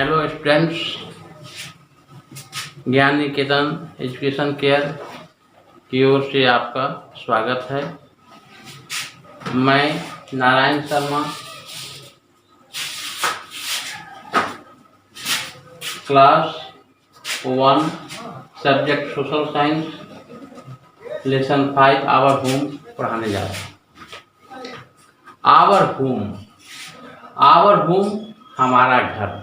Hello students, ज्ञान निकेतन education care की ओर से आपका स्वागत है। मैं Narayan Sharma class 1 subject social science lesson 5 our home पढ़ाने जा रहा हूँ। आवर होम हमारा घर।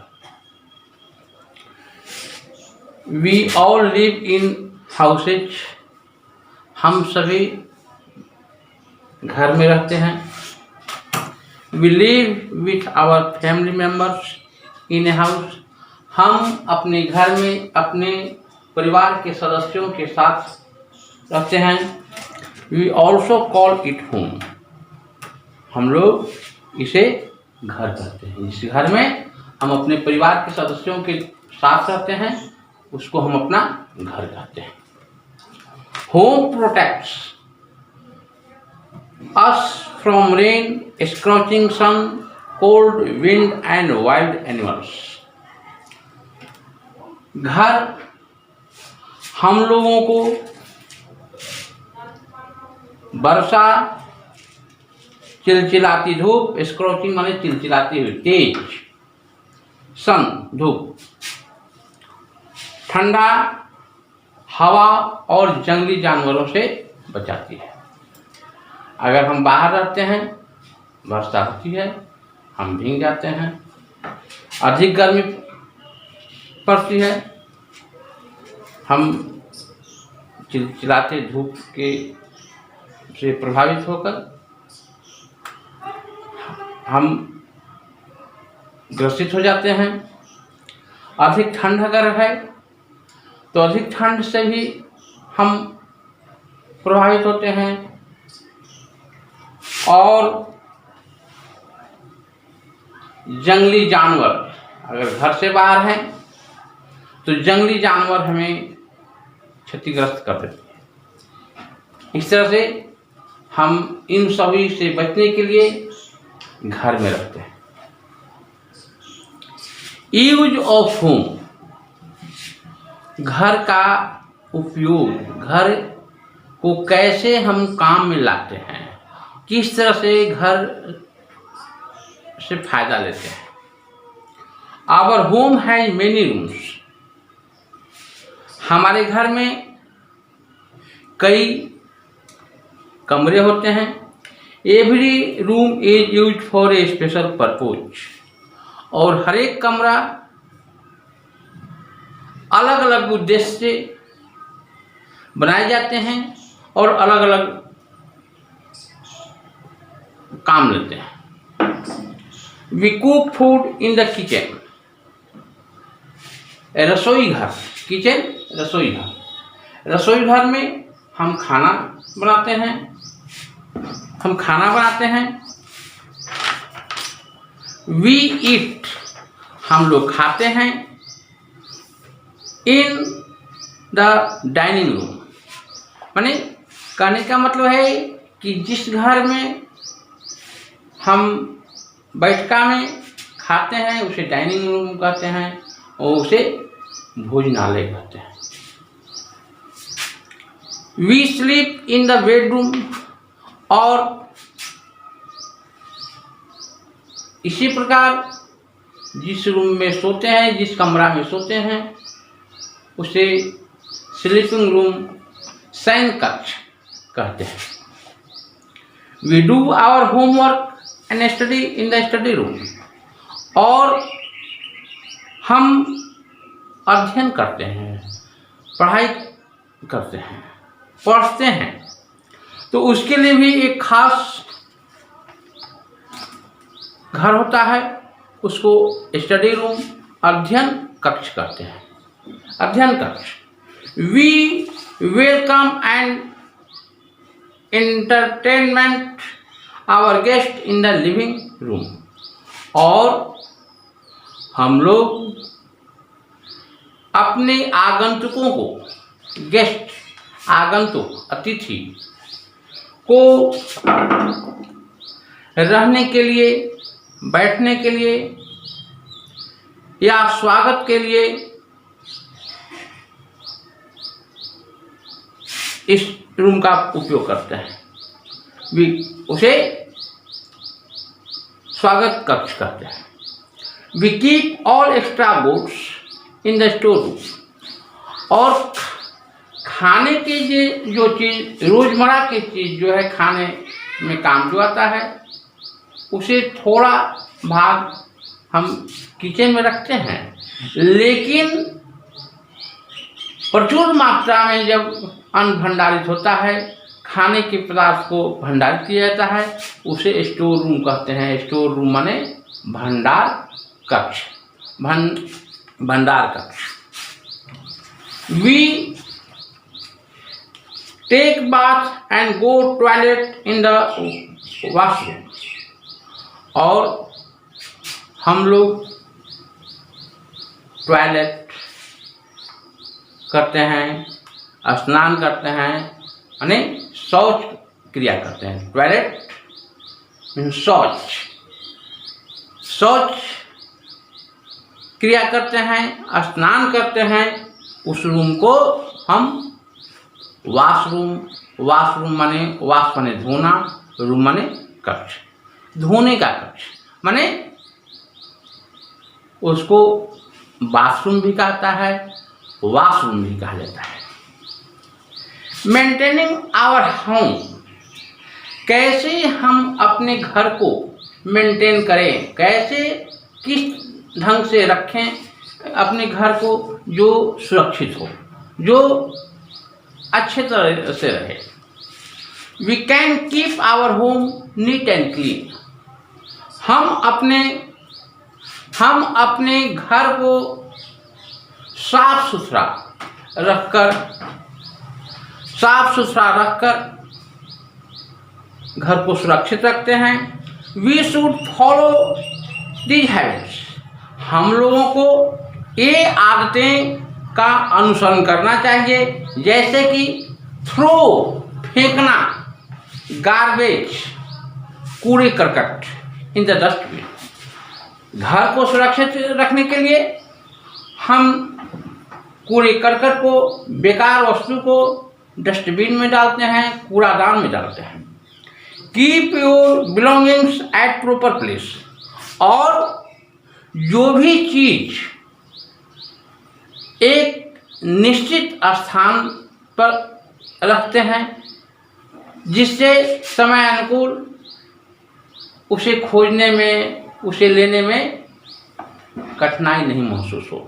We all live in houses. हम सभी घर में रहते हैं। We live with our family members in a house. हम अपने घर में अपने परिवार के सदस्यों के साथ रहते हैं। We also call it home. हम लोग इसे घर कहते हैं। इस घर में हम अपने परिवार के सदस्यों के साथ रहते हैं, उसको हम अपना घर कहते हैं। Home protects us from rain, scorching sun, cold wind and wild animals. घर हम लोगों को वर्षा, चिलचिलाती धूप, स्क्रॉचिंग माने चिलचिलाती हुई तेज, सन धूप, ठंडा हवा और जंगली जानवरों से बचाती है। अगर हम बाहर रहते हैं, वर्षा होती है, हम भीग जाते हैं। अधिक गर्मी पड़ती है, हम चिलचिलाते धूप के से प्रभावित होकर हम ग्रसित हो जाते हैं। अधिक ठंड अगर है तो अधिक ठंड से भी हम प्रभावित होते हैं। और जंगली जानवर, अगर घर से बाहर हैं तो जंगली जानवर हमें क्षतिग्रस्त कर देते हैं। इस तरह से हम इन सभी से बचने के लिए घर में रहते हैं। यूज ऑफ होम, घर का उपयोग, घर को कैसे हम काम में लाते हैं, किस तरह से घर से फायदा लेते हैं। Our home has many rooms. हमारे घर में कई कमरे होते हैं। Every room is used for a special purpose. और हर एक कमरा अलग अलग उद्देश्य से बनाए जाते हैं और अलग अलग काम लेते हैं। We cook food in the kitchen. रसोई घर, किचन रसोई घर। रसोई घर में हम खाना बनाते हैं। वी ईट, हम लोग खाते हैं। इन द डाइनिंग रूम, माने कहने का मतलब है कि जिस घर में हम बैठका में खाते हैं उसे डाइनिंग रूम कहते हैं और उसे भोजनालय कहते हैं। We sleep in the bedroom. और इसी प्रकार जिस रूम में सोते हैं, जिस कमरा में सोते हैं, उसे स्लीपिंग रूम, शयन कक्ष कहते हैं। We do our homework and study in the study room. और हम अध्ययन करते हैं, पढ़ाई करते हैं, पढ़ते हैं, तो उसके लिए भी एक खास घर होता है, उसको स्टडी रूम, अध्ययन कक्ष कहते हैं। अध्ययन कक्ष। We welcome and entertainment our guest in the living room. और हम लोग अपने आगंतुकों को, गेस्ट, आगंतुक, अतिथि को रहने के लिए, बैठने के लिए या स्वागत के लिए इस रूम का उपयोग करते हैं, उसे स्वागत कक्ष कहते हैं। We keep all extra goods in the store room, और खाने की जो चीज़, रोजमर्रा की चीज़ जो है खाने में काम जो आता है, उसे थोड़ा भाग हम किचन में रखते हैं, लेकिन प्रचुर मात्रा में जब अन्न भंडारित होता है, खाने के पदार्थ को भंडारित किया जाता है, उसे स्टोर रूम कहते हैं। स्टोर रूम माने भंडार कक्ष, भंडार कक्ष। We take bath and go toilet in the washroom, और हम लोग टॉयलेट करते हैं, स्नान करते हैं, यानी शौच क्रिया करते हैं। टॉयलेट शौच, शौच क्रिया करते हैं, स्नान करते हैं। उस रूम को हम वॉशरूम, वॉशरूम माने वॉश माने धोना, रूम माने कक्ष, धोने का कक्ष, माने उसको बाथरूम भी कहता है, वॉशरूम भी कहा जाता है। मेंटेनिंग आवर होम, कैसे हम अपने घर को मेंटेन करें, कैसे किस ढंग से रखें अपने घर को जो सुरक्षित हो, जो अच्छे तरह से रहे। We can keep our home neat and clean, हम अपने घर को साफ सुथरा रखकर घर को सुरक्षित रखते हैं। We should follow these habits, हम लोगों को ये आदतें का अनुसरण करना चाहिए, जैसे कि थ्रो, फेंकना, गार्बेज, कूड़े करकट इन द डस्टबिन। घर को सुरक्षित रखने के लिए हम कूड़े करकट को, बेकार वस्तु को डस्टबिन में डालते हैं, कूड़ादान में डालते हैं। Keep your belongings at proper place, और जो भी चीज एक निश्चित स्थान पर रखते हैं, जिससे समय अनुकूल उसे खोजने में, उसे लेने में कठिनाई नहीं महसूस हो।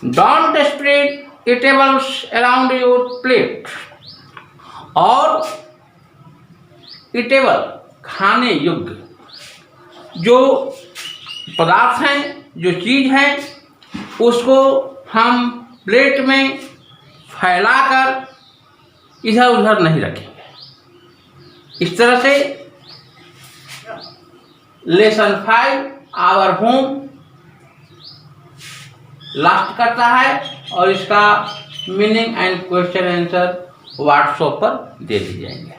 Don't spread eatables around your plate, और ईटेबल खाने योग्य जो पदार्थ हैं, जो चीज है, उसको हम प्लेट में फैलाकर इधर उधर नहीं रखेंगे। इस तरह से लेसन 5 आवर होम लास्ट करता है, और इसका meaning and question answer WhatsApp पर दे दिए जाएंगे।